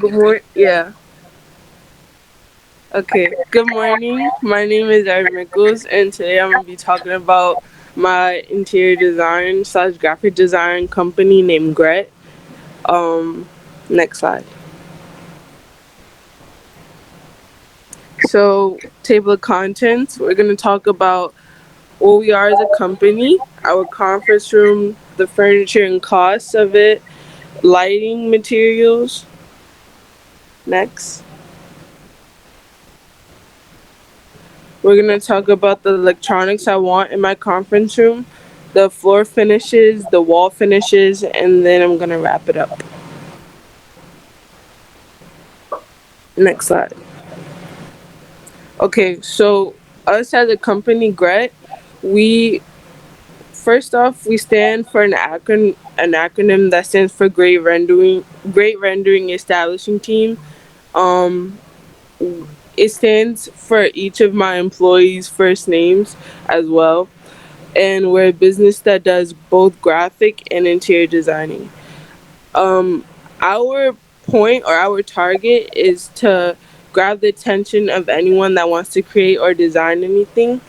Yeah. Okay. Good morning. My name is Errin Mickels, and today I'm gonna be talking about my interior design slash graphic design company named Grad. Um, Next slide. So, table of contents. We're gonna talk about what we are as a company, our conference room, the furniture and costs of it, lighting materials. Next. We're going to talk about the electronics I want in my conference room, the floor finishes, the wall finishes, and then I'm going to wrap it up. Next slide. Okay, so us as a company, Grad, we first off we stand for an acronym that stands for Great Rendering Establishing Team. Um, it stands for each of my employees' first names as well, and we're a business that does both graphic and interior designing. Um, our point or our target is to grab the attention of anyone that wants to create or design anything.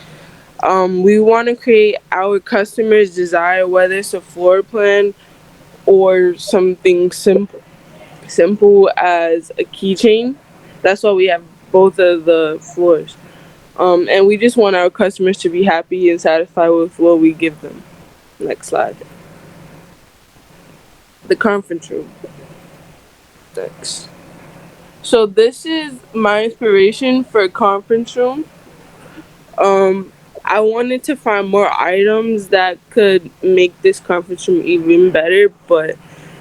We want to create our customers' desire, whether it's a floor plan or something simple as a keychain. That's why we have both of the floors. And we just want our customers to be happy and satisfied with what we give them. Next slide. The conference room. Next. So this is my inspiration for a conference room. Um, I wanted to find more items that could make this conference room even better, but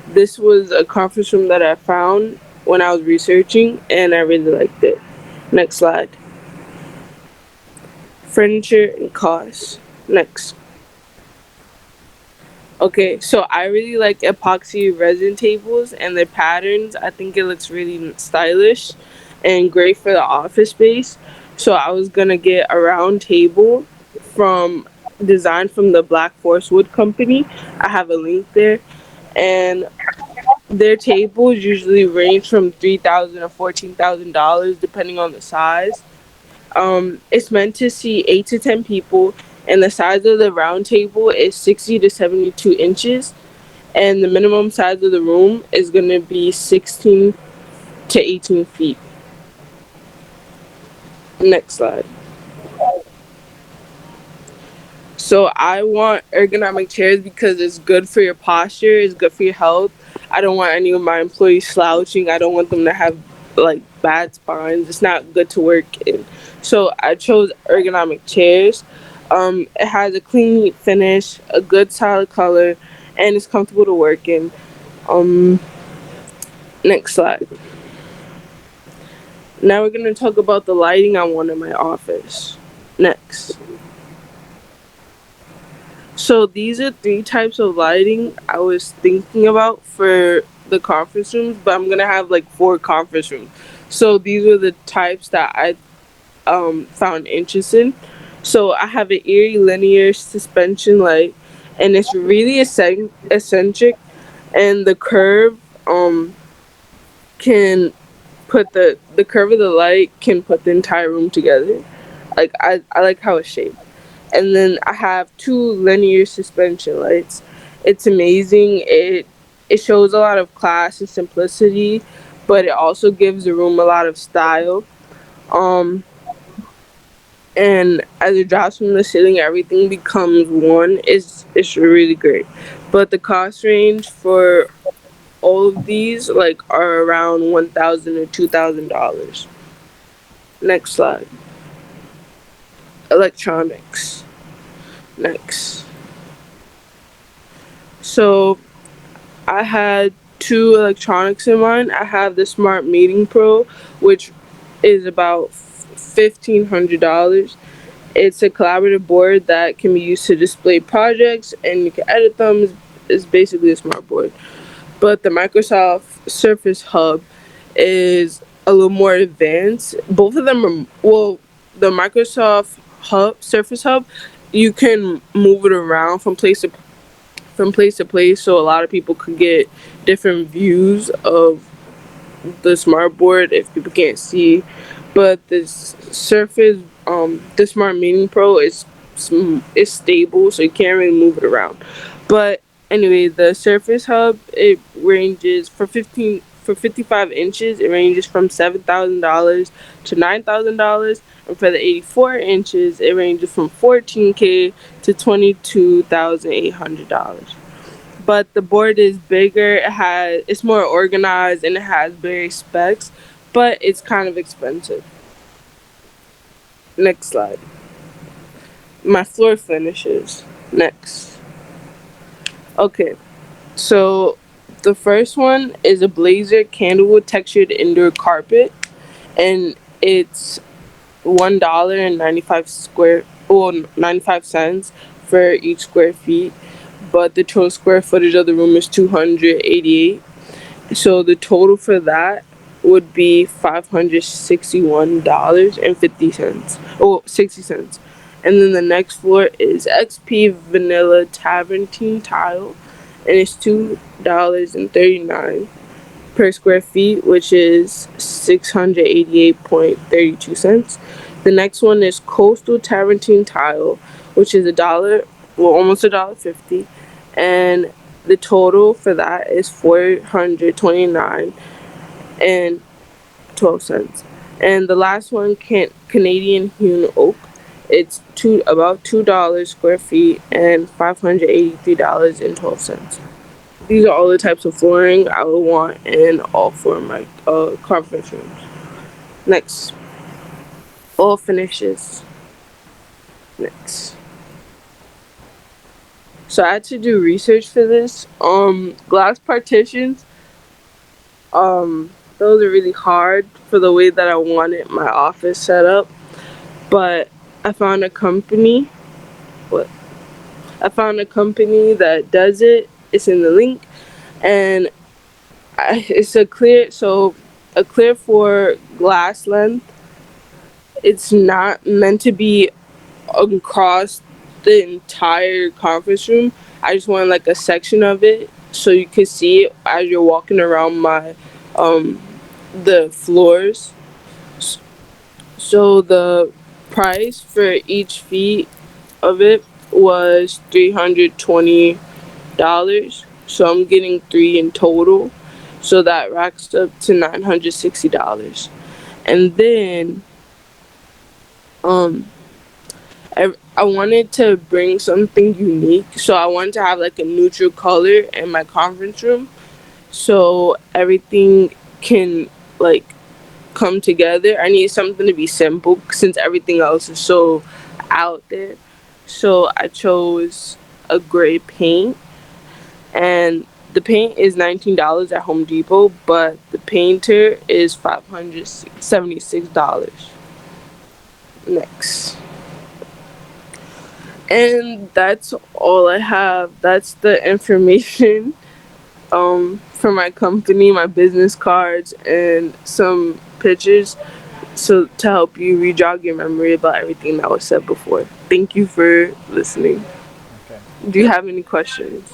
this was a conference room that I found when I was researching, and I really liked it. Next slide. Furniture and cost. Next. Okay, so I really like epoxy resin tables and their patterns. I think it looks really stylish and great for the office space. So I was gonna get a round table from designed from the Black Forest Wood Company. I have a link there, and their tables usually range from $3,000 to $14,000 depending on the size. It's meant to seat 8 to 10 people, and the size of the round table is 60 to 72 inches, and the minimum size of the room is going to be 16 to 18 feet. Next slide. So I want ergonomic chairs because it's good for your posture, it's good for your health. I don't want any of my employees slouching. I don't want them to have like bad spines. It's not good to work in. So I chose ergonomic chairs. It has a clean, neat finish, a good solid color, and it's comfortable to work in. Um, Next slide. Now we're gonna talk about the lighting I want in my office. Next. So these are three types of lighting I was thinking about for the conference rooms, but I'm gonna have like four conference rooms. So these are the types that I found interesting. So I have an eerie linear suspension light, and it's really eccentric, and the curve can put the curve of the light can put the entire room together. Like I like how it's shaped. And then I have two linear suspension lights. It's amazing. It shows a lot of class and simplicity, but it also gives the room a lot of style. Um, and as it drops from the ceiling, everything becomes one. It's really great. But the cost range for all of these like are around $1,000 to $2,000. Next slide. Electronics. Next. So I had two electronics in mind. I have the Smart Meeting Pro, which is about $1,500. It's a collaborative board that can be used to display projects and you can edit them. It's basically a smart board. But the Microsoft Surface Hub is a little more advanced. Both of them are, well, the Microsoft Surface Hub, you can move it around from place to place, so a lot of people could get different views of the smart board if people can't see, but this Surface, the Smart Meeting Pro is stable, so you can't really move it around. But anyway, the Surface Hub, it ranges for 55 inches. It ranges from $7,000 to $9,000, and for the 84 inches, it ranges from 14K to $22,800. But the board is bigger. It's more organized and it has bigger specs, but it's kind of expensive. Next slide. My floor finishes. Next. Okay, so the first one is a blazer candlewood textured indoor carpet, and it's $1.95 for each square feet, but the total square footage of the room is 288. So the total for that would be $561.50. Oh, 60 cents. And then the next floor is XP Vanilla Tavernine Tile, and it's $2.39 per square feet, which is 688.32 cents. The next one is Coastal Tavernine Tile, which is almost $1.50, and the total for that is 429 and 12 cents. And the last one, Canadian Hewn Oak. It's about $2 square feet and $583.12. These are all the types of flooring I would want in all four of my conference rooms. Next, all finishes. Next. So I had to do research for this. Glass partitions. Those are really hard for the way that I wanted my office set up. But I found a company. What? I found a company that does it. It's in the link, and it's a clear. So a clear for glass length. It's not meant to be across the entire conference room. I just want like a section of it so you can see it as you're walking around um the floors. So the price for each feet of it was $320. So I'm getting three in total. So that racks up to $960. And then um I wanted to bring something unique. So I wanted to have like a neutral color in my conference room so everything can like come together. I need something to be simple since everything else is so out there. So I chose a gray paint, and the paint is $19 at Home Depot, but the painter is $576. Next. And that's all I have. That's the information for my company, my business cards, and some pictures, so to help you re-jog your memory about everything that was said before. Thank you for listening. Okay. Do you have any questions?